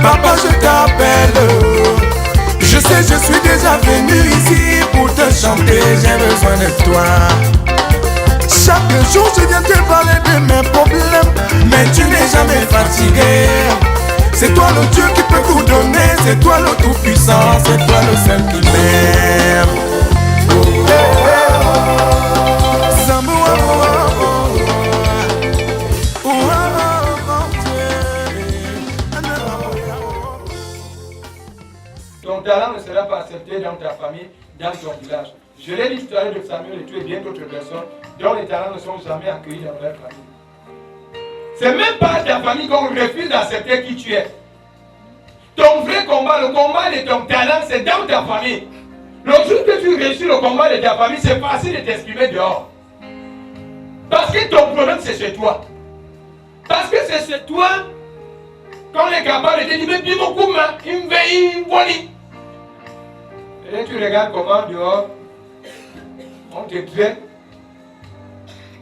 Papa, je t'appelle. Je sais, je suis déjà venu ici pour te chanter. J'ai besoin de toi. Chaque jour, je viens te parler de mes problèmes, mais tu n'es jamais fatigué. C'est toi le Dieu qui peut tout donner. C'est toi le tout-puissant. C'est toi le seul qui m'aime. Ton talent ne sera pas accepté dans ta famille, dans ton village. Je l'ai dit tout à l'heure de Samuel et tu es bien d'autres personnes dont les talents ne sont jamais accueillis dans leur famille. C'est même pas ta famille qu'on refuse d'accepter qui tu es. Ton vrai combat, le combat de ton talent, c'est dans ta famille. Le jour que tu réussis le combat de ta famille, c'est facile de t'exprimer dehors. Parce que ton problème, c'est chez toi. Parce que c'est chez toi qu'on est capable de te dire, mais dis mon coup, il me veille, il me voit. Et là, tu regardes comment dehors, on te traite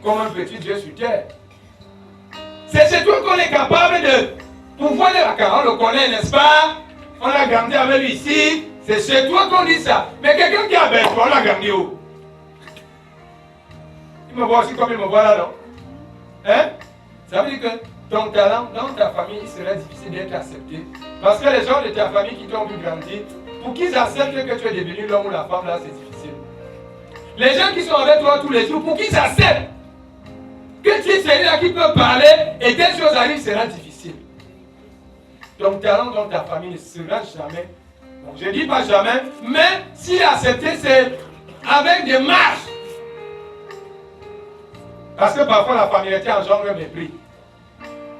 comme un petit Dieu sur terre. C'est chez toi qu'on est capable de pouvoir le vacances. On le connaît, n'est-ce pas? On a grandi avec lui ici. C'est chez toi qu'on dit ça. Mais quelqu'un qui a bête, on l'a grandi où? Il me voit aussi comme il me voit là, non? Hein? Ça veut dire que ton talent dans ta famille, il serait difficile d'être accepté. Parce que les gens de ta famille qui t'ont vu grandir, pour qu'ils acceptent que tu es devenu l'homme ou la femme, là, c'est difficile. Les gens qui sont avec toi tous les jours, pour qu'ils acceptent que tu es celui-là qui peut parler et telle chose arrive, sera difficile. Ton talent dans ta famille ne sera jamais, bon, je ne dis pas jamais, mais si accepté, c'est avec des marches. Parce que parfois la familiarité engendre un mépris.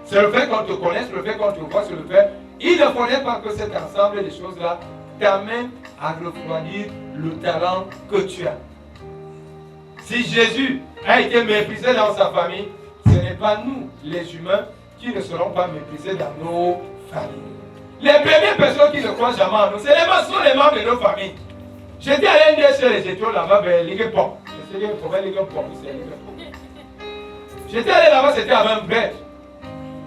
C'est le fait qu'on te connaisse, le fait qu'on te voit, c'est le fait. Il ne faudrait pas que cet ensemble de choses-là t'amène à refroidir le talent que tu as. Si Jésus a été méprisé dans sa famille, ce n'est pas nous, les humains, qui ne serons pas méprisés dans nos familles. Les premières personnes qui ne croient jamais en nous, sont les membres de nos familles. J'étais allé une chez les étoiles là-bas, vers l'Iguepont. Je sais qu'il faut faire l'Iguepont, c'est l'Iguepont. J'étais allé là-bas, c'était avec un prêtre.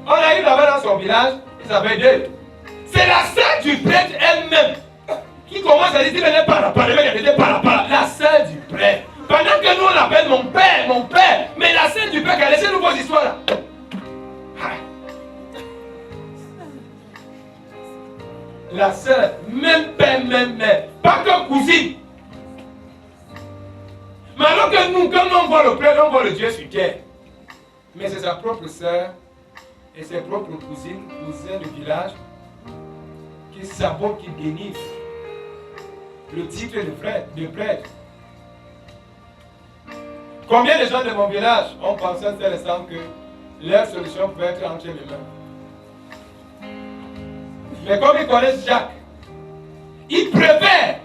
On a eu là-bas dans son village, il s'appelle Dieu. C'est la sœur du prêtre elle-même qui commence à dire, venez par là, la sœur du prêtre. Pendant que nous on l'appelle mon père, mais la sœur du père qui a laissé nous vos histoires là. La sœur, même père, même mère, pas que cousine. Mais alors que nous, quand on voit le prêtre, on voit le Dieu sur terre. Mais c'est sa propre sœur et ses propres cousines, cousins du village, qui sabotent, qui dénigrent le titre de prêtre. Combien de gens de mon village ont pensé à cet instant que leur solution peut être entre les mains? Mais comme ils connaissent Jacques, ils préfèrent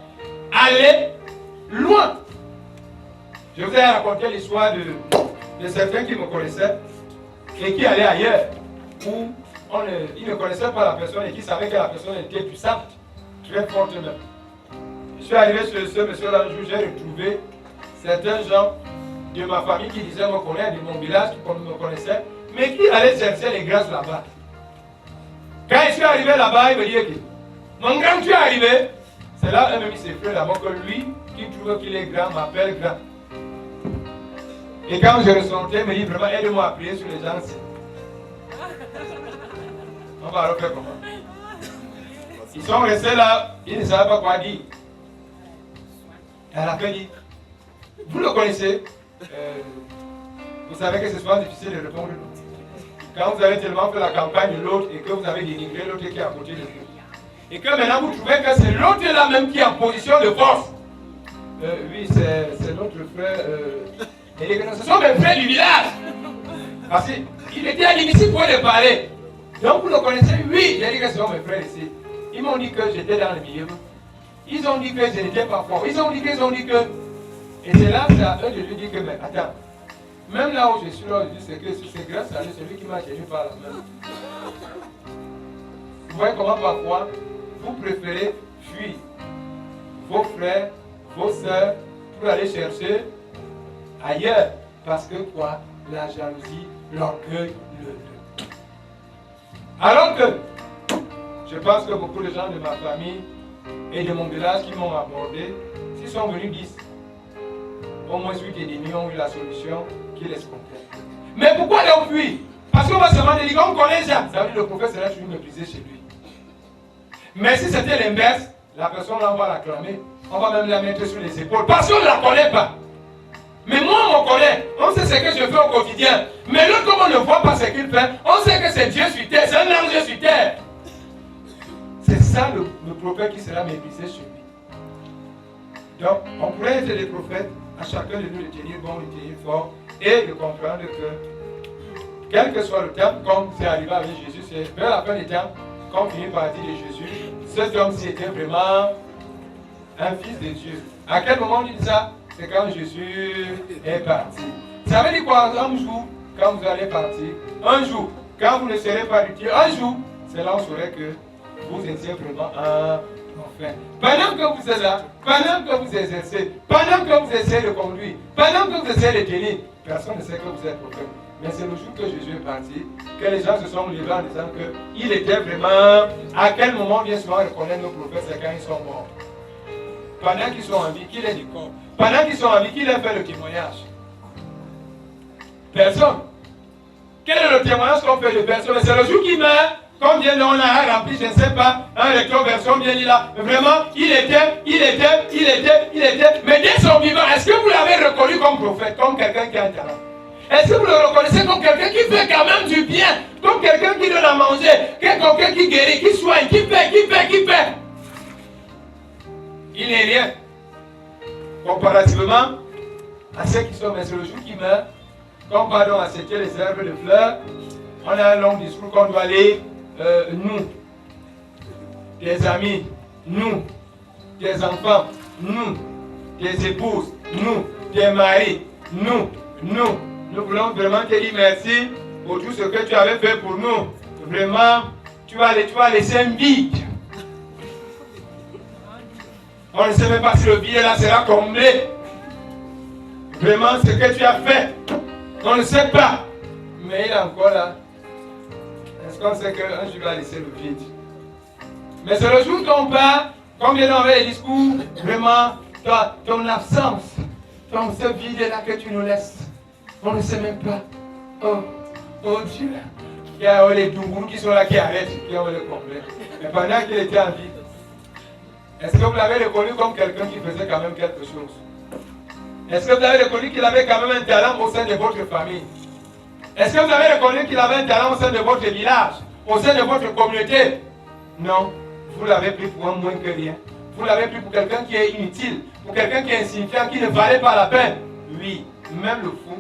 aller loin. Je vous ai raconté l'histoire de certains qui me connaissaient et qui allaient ailleurs où ils ne connaissaient pas la personne et qui savaient que la personne était puissante, très forte même. Je suis arrivé chez ce monsieur-là un jour, j'ai retrouvé certains gens de ma famille qui disaient me connaître, de mon village qui me connaissaient, mais qui allaient chercher les grâces là-bas. Quand je suis arrivé là-bas, il me dit que mon grand, tu es arrivé. C'est là, eux-mêmes, ils s'effraient d'abord que lui, qui trouve qu'il est grand, m'appelle grand. Et quand je ressentais, il me dit vraiment, aide-moi à prier sur les gens. On va refaire comment? Ils sont restés là, ils ne savaient pas quoi dire. Elle a dit, vous le connaissez, vous savez que c'est souvent difficile de répondre. Quand vous avez tellement fait la campagne de l'autre et que vous avez dénigré l'autre qui est à côté de vous. Et que maintenant vous trouvez que c'est l'autre là même qui est en position de force. Oui, c'est notre frère. Ce sont mes frères du village. Parce qu'il était à l'initiative pour les parler. Donc vous le connaissez? Oui, j'ai dit que ce sont mes frères ici. Ils m'ont dit que j'étais dans le milieu. Ils ont dit que je n'étais pas fort. Ils ont dit que. Et c'est là que c'est à eux de lui dire que, mais attends, même là où je suis là, je dis que c'est grâce à lui, c'est lui qui m'a tenu par la main. Vous voyez comment parfois vous préférez fuir vos frères, vos soeurs pour aller chercher ailleurs. Parce que quoi? La jalousie, l'orgueil, Alors que Je pense que beaucoup de gens de ma famille et de mon village qui m'ont abordé, s'ils sont venus 10, au moins 8 et demi ont eu la solution qu'ils escomptaient. Mais pourquoi donc fuir? Parce qu'on va se demander, on connaît ça. Ça veut dire que le prophète serait toujours méprisé chez lui. Mais si c'était l'inverse, la personne là, on va l'acclamer. On va même la mettre sur les épaules. Parce qu'on ne la connaît pas. Mais moi, on me connaît. On sait ce que je fais au quotidien. Mais l'autre, comme on ne voit pas ce qu'il fait, on sait que c'est Dieu sur terre. C'est un ange sur terre. C'est ça le prophète qui sera méprisé chez lui. Donc, on pourrait être des prophètes, à chacun de nous de tenir bon, de tenir fort, et de comprendre que, quel que soit le temps, comme c'est arrivé avec Jésus, c'est vers la fin des temps, quand on finit par dire de Jésus, cet homme-ci était vraiment un fils de Dieu. À quel moment on dit ça? C'est quand Jésus est parti. Ça veut dire quoi? Un jour, quand vous allez partir, un jour, quand vous ne serez pas utile, un jour, c'est là où on saurait que vous étiez vraiment un enfin. Pendant que vous êtes là, pendant que vous exercez, pendant que vous essayez de conduire, pendant que vous essayez de tenir, personne ne sait que vous êtes prophète. Mais c'est le jour que Jésus est parti, que les gens se sont levés en disant qu'il était vraiment... À quel moment bien souvent reconnaître nos prophètes, c'est quand ils sont morts. Pendant qu'ils sont en vie, qu'il est du corps. Pendant qu'ils sont en vie, qu'il a fait le témoignage. Personne. Quel est le témoignage qu'on fait de personne? C'est le jour qu'il meurt. Combien on a rempli, je ne sais pas, un lecteur version bien dit là. Vraiment, il était. Mais dès son vivant, est-ce que vous l'avez reconnu comme prophète, comme quelqu'un qui a un talent? Est-ce que vous le reconnaissez comme quelqu'un qui fait quand même du bien, comme quelqu'un qui donne à manger, quelqu'un qui guérit, qui soigne, qui fait? Il n'est rien. Comparativement à ceux qui sont, mais c'est le jour qui meurt, comme pardon à sécher les herbes de fleurs, on a un long discours qu'on doit aller, nous, des amis, nous, des enfants, nous, des épouses, nous, des maris, nous voulons vraiment te dire merci pour tout ce que tu avais fait pour nous. Vraiment, tu vas laisser un vide. On ne sait même pas si le vide là sera comblé. Vraiment, ce que tu as fait, on ne sait pas. Mais il est encore là. Est-ce qu'on sait qu'un jour il va laisser le vide? Mais c'est le jour qu'on part, comme vient d'enlever les discours, vraiment, ton absence, ce vide là que tu nous laisses. On ne sait même pas. Oh Dieu. Il y a les dougourous qui sont là, qui arrêtent, qui ont le combler. Mais pendant qu'il était en vie, est-ce que vous l'avez reconnu comme quelqu'un qui faisait quand même quelque chose? Est-ce que vous avez reconnu qu'il avait quand même un talent au sein de votre famille? Est-ce que vous avez reconnu qu'il avait un talent au sein de votre village, au sein de votre communauté? Non, vous l'avez pris pour un moins que rien. Vous l'avez pris pour quelqu'un qui est inutile, pour quelqu'un qui est insignifiant, qui ne valait pas la peine. Oui, même le fou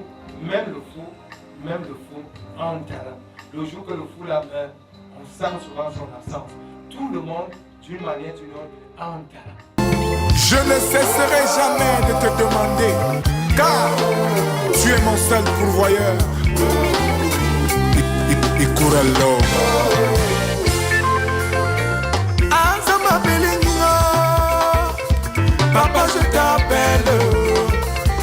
a un talent. Le jour que le fou la meurt, on sent souvent son absence. Tout le monde, d'une manière ou d'une autre, a un talent. Je ne cesserai jamais de te demander, car tu es mon seul pourvoyeur. Ikuralo. Azama Belingo, papa je t'appelle.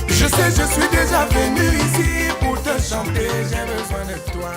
Je sais, je suis déjà venu ici pour te chanter, j'ai besoin de toi.